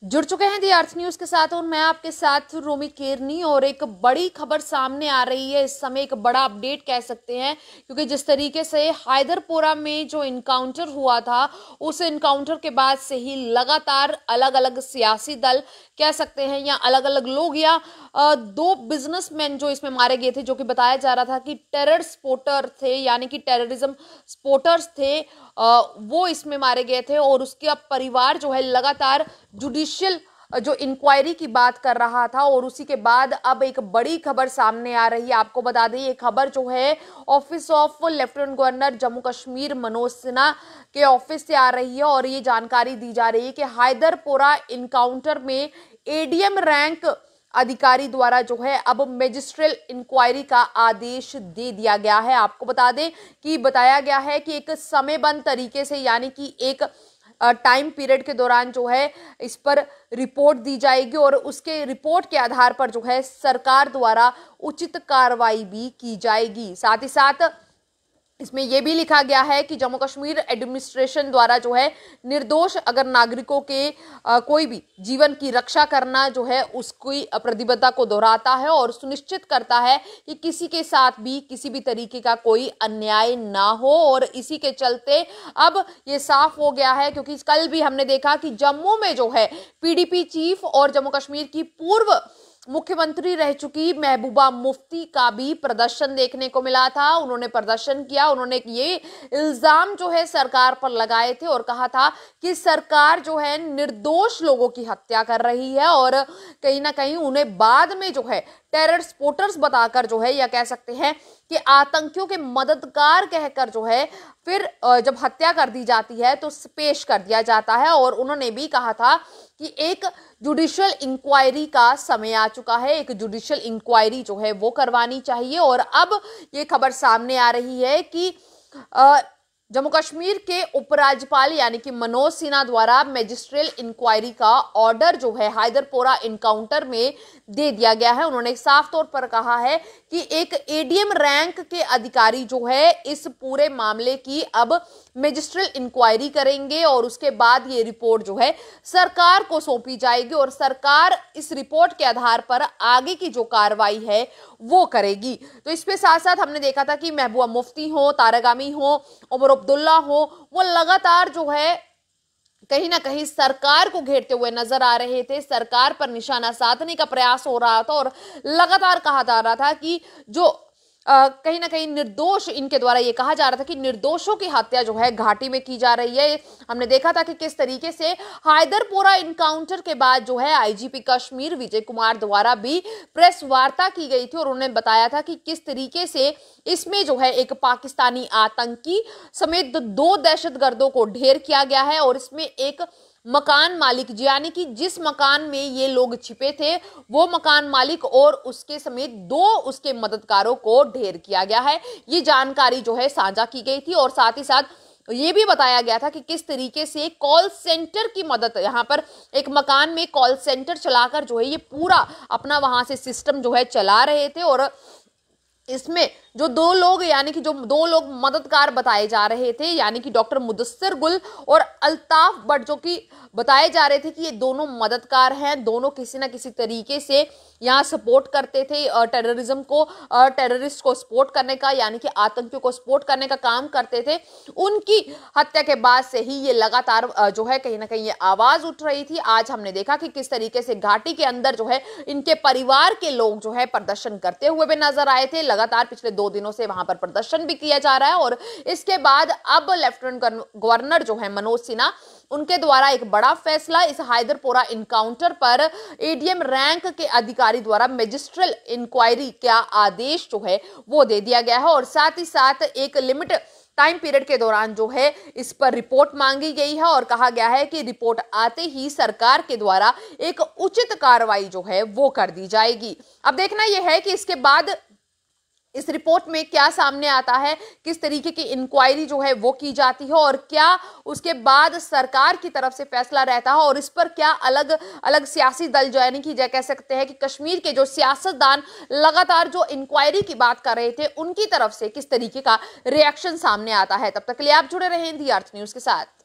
जुड़ चुके हैं दी अर्थ न्यूज के साथ और मैं आपके साथ रोमी केरनी। और एक बड़ी खबर सामने आ रही है इस समय, एक बड़ा अपडेट कह सकते हैं, क्योंकि जिस तरीके से हैदरपोरा में जो इनकाउंटर हुआ था, उस इनकाउंटर के बाद से ही लगातार अलग अलग सियासी दल कह सकते हैं या अलग अलग लोग या दो बिजनेसमैन जो इसमें मारे गए थे, जो कि बताया जा रहा था कि टेरर स्पोर्टर थे, यानी कि टेररिज्म स्पोर्टर्स थे, वो इसमें मारे गए थे। और उसका परिवार जो है लगातार जुडिशियल जो इंक्वायरी की बात कर रहा था। और उसी के बाद अब एक बड़ी खबर सामने आ रही है। आपको बता दें, ये खबर जो है office of lieutenant governor Jammu Kashmir Manoj Sinha के ऑफिस से आ रही है। और ये जानकारी दी जा रही है कि हैदरपोरा इनकाउंटर में एडीएम रैंक अधिकारी द्वारा जो है अब मैजिस्ट्रियल इंक्वायरी का आदेश दे दिया गया है। आपको बता दें कि बताया गया है कि एक समयबद्ध तरीके से, यानी कि एक टाइम पीरियड के दौरान जो है इस पर रिपोर्ट दी जाएगी और उसके रिपोर्ट के आधार पर जो है सरकार द्वारा उचित कार्रवाई भी की जाएगी। साथ ही साथ इसमें यह भी लिखा गया है कि जम्मू कश्मीर एडमिनिस्ट्रेशन द्वारा जो है निर्दोष अगर नागरिकों के कोई भी जीवन की रक्षा करना जो है उसकी प्रतिबद्धता को दोहराता है और सुनिश्चित करता है कि किसी के साथ भी किसी भी तरीके का कोई अन्याय ना हो। और इसी के चलते अब ये साफ हो गया है, क्योंकि कल भी हमने देखा कि जम्मू में जो है पीडीपी चीफ और जम्मू कश्मीर की पूर्व मुख्यमंत्री रह चुकी महबूबा मुफ्ती का भी प्रदर्शन देखने को मिला था। उन्होंने प्रदर्शन किया, उन्होंने ये इल्जाम जो है सरकार पर लगाए थे और कहा था कि सरकार जो है निर्दोष लोगों की हत्या कर रही है और कहीं ना कहीं उन्हें बाद में जो है टेरर स्पोर्टर्स बताकर जो है, या कह सकते हैं कि आतंकियों के मददगार कहकर जो है फिर जब हत्या कर दी जाती है तो पेश कर दिया जाता है। और उन्होंने भी कहा था कि एक जुडिशियल इंक्वायरी का समय आ चुका है, एक जुडिशियल इंक्वायरी जो है वो करवानी चाहिए। और अब ये खबर सामने आ रही है कि जम्मू कश्मीर के उपराज्यपाल यानी कि मनोज सिन्हा द्वारा मैजिस्ट्रियल इंक्वायरी का ऑर्डर जो है हैदरपोरा इनकाउंटर में दे दिया गया है। उन्होंने साफ तौर पर कहा है कि एक एडीएम रैंक के अधिकारी जो है इस पूरे मामले की अब मैजिस्ट्रियल इंक्वायरी करेंगे और उसके बाद ये रिपोर्ट जो है सरकार को सौंपी जाएगी और सरकार इस रिपोर्ट के आधार पर आगे की जो कार्रवाई है वो करेगी। तो इसके साथ साथ हमने देखा था कि महबूबा मुफ्ती हो, तारगामी हो, उमर अब्दुल्ला हो, वो लगातार जो है कहीं ना कहीं सरकार को घेरते हुए नजर आ रहे थे, सरकार पर निशाना साधने का प्रयास हो रहा था और लगातार कहा जा रहा था कि जो कहीं ना कहीं निर्दोष, इनके द्वारा ये कहा जा रहा था कि निर्दोषों की हत्या जो है घाटी में की जा रही है। हमने देखा था कि किस तरीके से हैदरपोरा इनकाउंटर के बाद जो है आईजीपी कश्मीर विजय कुमार द्वारा भी प्रेस वार्ता की गई थी और उन्होंने बताया था कि किस तरीके से इसमें जो है एक पाकिस्तानी आतंकी समेत दो दहशतगर्दों को ढेर किया गया है और इसमें एक मकान मालिक, यानी कि जिस मकान में ये लोग छिपे थे वो मकान मालिक और उसके समेत दो उसके मददगारों को ढेर किया गया है। ये जानकारी जो है साझा की गई थी और साथ ही साथ ये भी बताया गया था कि किस तरीके से कॉल सेंटर की मदद, यहाँ पर एक मकान में कॉल सेंटर चलाकर जो है ये पूरा अपना वहां से सिस्टम जो है चला रहे थे। और इसमें जो दो लोग, यानी कि जो दो लोग मददगार बताए जा रहे थे, यानी कि डॉक्टर मुदस्सिर गुल और अल्ताफ भट्ट, जो कि बताए जा रहे थे कि ये दोनों मददगार हैं, दोनों किसी ना किसी तरीके से यहाँ सपोर्ट करते थे टेररिज्म को, टेररिस्ट को सपोर्ट करने का, यानी कि आतंकियों को सपोर्ट करने का काम करते थे। उनकी हत्या के बाद से ही ये लगातार जो है कहीं ना कहीं ये आवाज उठ रही थी। आज हमने देखा कि किस तरीके से घाटी के अंदर जो है इनके परिवार के लोग जो है प्रदर्शन करते हुए भी नजर आए थे। लगातार पिछले 2 दिनों से वहां पर प्रदर्शन भी किया जा रहा है और इसके बाद अब लेफ्टिनेंट गवर्नर जो है मनोज सिन्हा, उनके द्वारा एक बड़ा फैसला इस हैदरपोरा इनकाउंटर पर एडीएम रैंक के अधिकारी द्वारा मैजिस्ट्रियल इंक्वायरी का आदेश जो है वो दे दिया गया है और साथ ही साथ एक लिमिट टाइम पीरियड के दौरान जो है इस पर रिपोर्ट मांगी गई है और कहा गया है कि रिपोर्ट आते ही सरकार के द्वारा एक उचित कार्रवाई जो है वो कर दी जाएगी। अब देखना यह है कि इसके बाद इस रिपोर्ट में क्या सामने आता है, किस तरीके की इंक्वायरी जो है वो की जाती है और क्या उसके बाद सरकार की तरफ से फैसला रहता है और इस पर क्या अलग अलग सियासी दल जो यानी कि कह सकते हैं कि कश्मीर के जो सियासतदान लगातार जो इंक्वायरी की बात कर रहे थे उनकी तरफ से किस तरीके का रिएक्शन सामने आता है। तब तक के लिए आप जुड़े रहें दी अर्थ न्यूज के साथ।